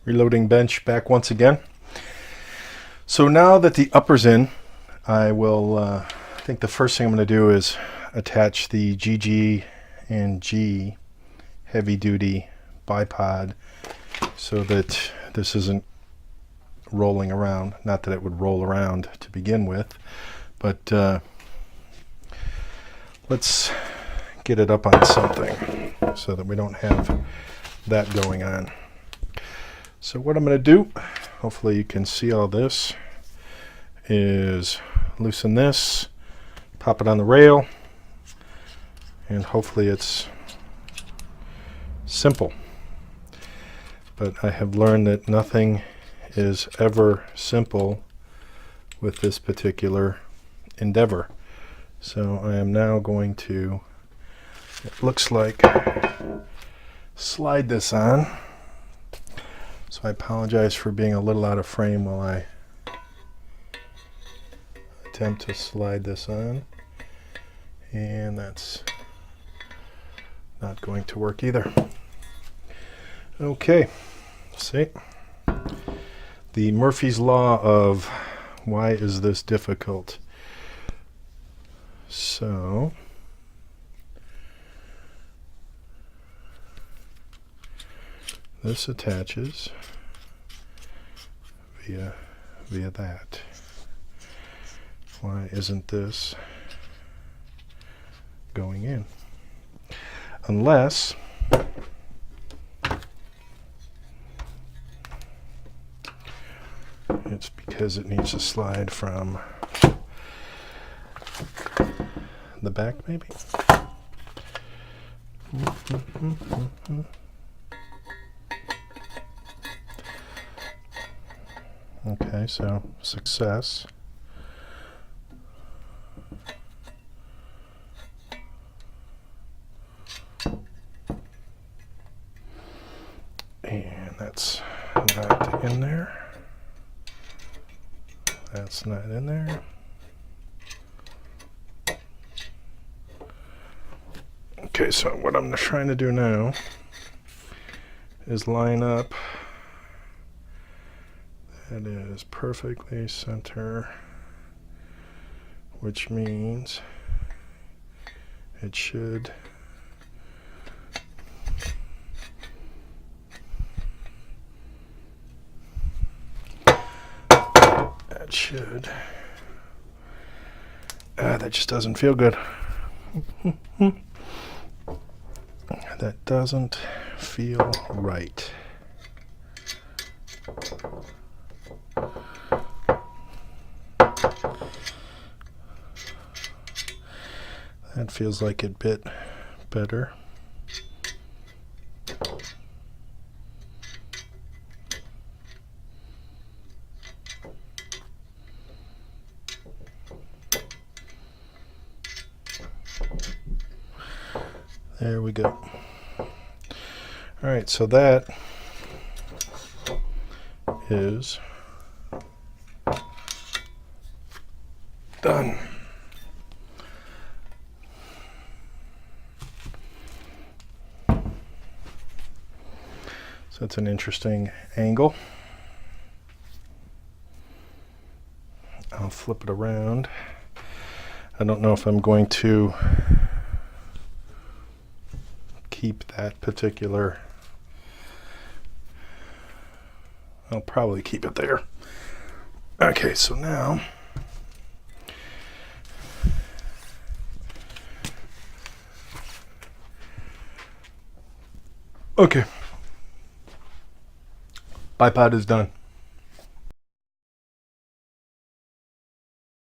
Reloading bench back once again. So now that the upper's in, I will, I think the first thing I'm going to do is attach the GG&G Heavy Duty Bipod so that this isn't rolling around. Not that it would roll around to begin with, but let's get it up on something so that we don't have that going on. So what I'm going to do, hopefully you can see all this, is loosen this, pop it on the rail, and hopefully it's simple. But I have learned that nothing is ever simple with this particular endeavor. So I am now going to, it looks like, slide this on. So I apologize for being a little out of frame while I attempt to slide this on. And that's not going to work either. Okay, see? The Murphy's Law of why is this difficult? So this attaches via that. Why isn't this going in? Unless it's because it needs to slide from the back, maybe. Okay, so success. And that's not in there. That's not in there. Okay, so what I'm trying to do now is line up. That is perfectly center, which means it should that just doesn't feel good. That doesn't feel right. That feels like a bit better. There we go. All right, so that is done. So that's an interesting angle. I'll flip it around. I don't know if I'm going to keep that particular. I'll probably keep it there. Okay, so now okay, bipod is done.